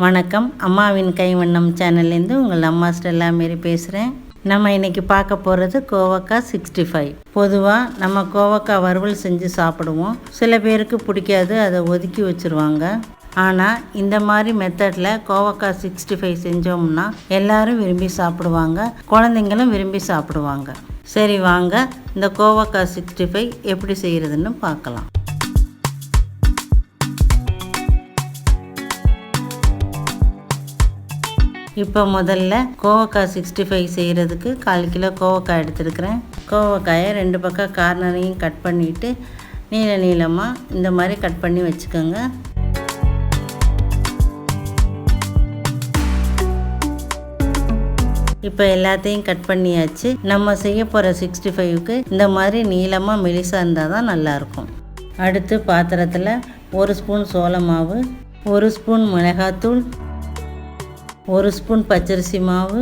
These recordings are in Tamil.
வணக்கம். அம்மாவின் கைவண்ணம் சேனல்லேருந்து உங்கள் அம்மா ஸ்டெல்லா மாரி பேசுகிறேன். நம்ம இன்றைக்கி பார்க்க போகிறது கோவக்காய் 65. பொதுவாக நம்ம கோவக்காய் வறுவல் செஞ்சு சாப்பிடுவோம். சில பேருக்கு பிடிக்காது, அதை ஒதுக்கி வச்சுருவாங்க. ஆனால் இந்த மாதிரி மெத்தடில் கோவக்காய் 65 செஞ்சோம்னா எல்லோரும் விரும்பி சாப்பிடுவாங்க, குழந்தைங்களும் விரும்பி சாப்பிடுவாங்க. சரி வாங்க, இந்த கோவக்காய் 65 எப்படி செய்கிறதுன்னு பார்க்கலாம். இப்போ முதல்ல கோவக்காய் 65 செய்கிறதுக்கு 1/4 கிலோ கோவக்காய் எடுத்துருக்கிறேன். கோவக்காயை 2 பக்கம் கார்னரையும் கட் பண்ணிவிட்டு நீளமாக இந்த மாதிரி கட் பண்ணி வச்சுக்கோங்க. இப்போ எல்லாத்தையும் கட் பண்ணியாச்சு. நம்ம செய்ய போகிற 65க்கு இந்த மாதிரி நீளமாக மெலிசாக இருந்தால் தான் நல்லாயிருக்கும். அடுத்து பாத்திரத்தில் 1 ஸ்பூன் சோள மாவு, 1 ஸ்பூன் மிளகாத்தூள், 1 ஸ்பூன் பச்சரிசி மாவு,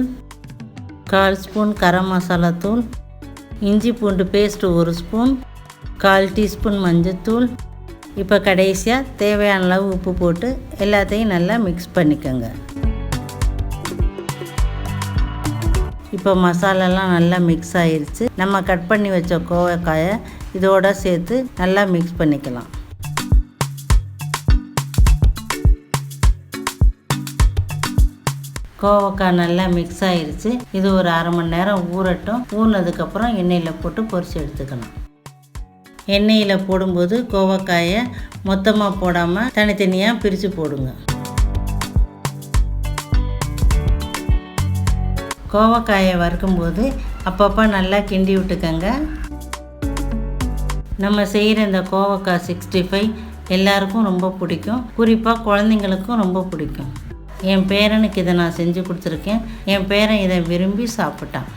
1/4 ஸ்பூன் கரம் மசாலா தூள், இஞ்சி பூண்டு பேஸ்ட் 1 ஸ்பூன், 1/4 டீஸ்பூன் மஞ்சத்தூள். இப்போ கடைசியாக தேவையான அளவு உப்பு போட்டு எல்லாத்தையும் நல்லா மிக்ஸ் பண்ணிக்கோங்க. இப்போ மசாலாலாம் நல்லா மிக்ஸ் ஆகிருச்சு. நம்ம கட் பண்ணி வச்ச கோவக்காயை இதோட சேர்த்து நல்லா மிக்ஸ் பண்ணிக்கலாம். கோவக்காய் நல்லா மிக்ஸ் ஆகிருச்சு. இது ஒரு 1/2 மணி நேரம் ஊறட்டும். ஊறினதுக்கப்புறம் எண்ணெயில் போட்டு பொரித்து எடுத்துக்கணும். எண்ணெயில் போடும்போது கோவக்காயை மொத்தமாக போடாமல் தனித்தனியாக பிரித்து போடுங்க. கோவக்காயை வறுக்கும்போது அப்பப்போ நல்லா கிண்டி விட்டுக்கங்க. நம்ம செய்கிற இந்த கோவக்காய் 65 எல்லாருக்கும் ரொம்ப பிடிக்கும். குறிப்பாக குழந்தைங்களுக்கும் ரொம்ப பிடிக்கும். என் பேரனுக்கு இதை நான் செஞ்சு கொடுத்துருக்கேன். என் பேரன் இதை விரும்பி சாப்பிட்டான்.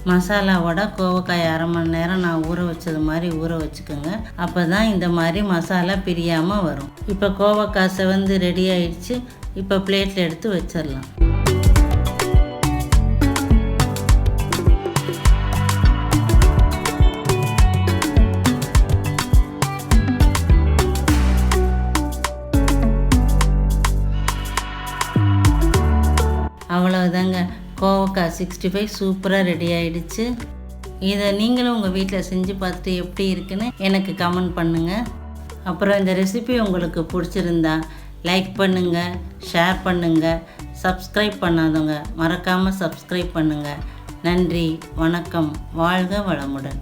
மசாலாவோட கோவக்காய் 1/2 மணி நேரம் நான் ஊற வச்சது மாதிரி ஊற வச்சுக்கோங்க. அப்போ தான் இந்த மாதிரி மசாலா பிரியாமல் வரும். இப்போ கோவக்காய் செவந்து ரெடி ஆயிடுச்சு. இப்போ பிளேட்டில் எடுத்து வச்சிடலாம். அவ்வளோதாங்க, கோவக்காய் 65 சூப்பராக ரெடி ஆகிடுச்சு. இதை நீங்களும் உங்கள் வீட்டில் செஞ்சு பார்த்துட்டு எப்படி இருக்குன்னு எனக்கு கமெண்ட் பண்ணுங்கள். அப்புறம் இந்த ரெசிபி உங்களுக்கு பிடிச்சிருந்தா லைக் பண்ணுங்கள், ஷேர் பண்ணுங்கள். சப்ஸ்கிரைப் பண்ணாதவங்க மறக்காமல் சப்ஸ்கிரைப் பண்ணுங்கள். நன்றி, வணக்கம், வாழ்க வளமுடன்.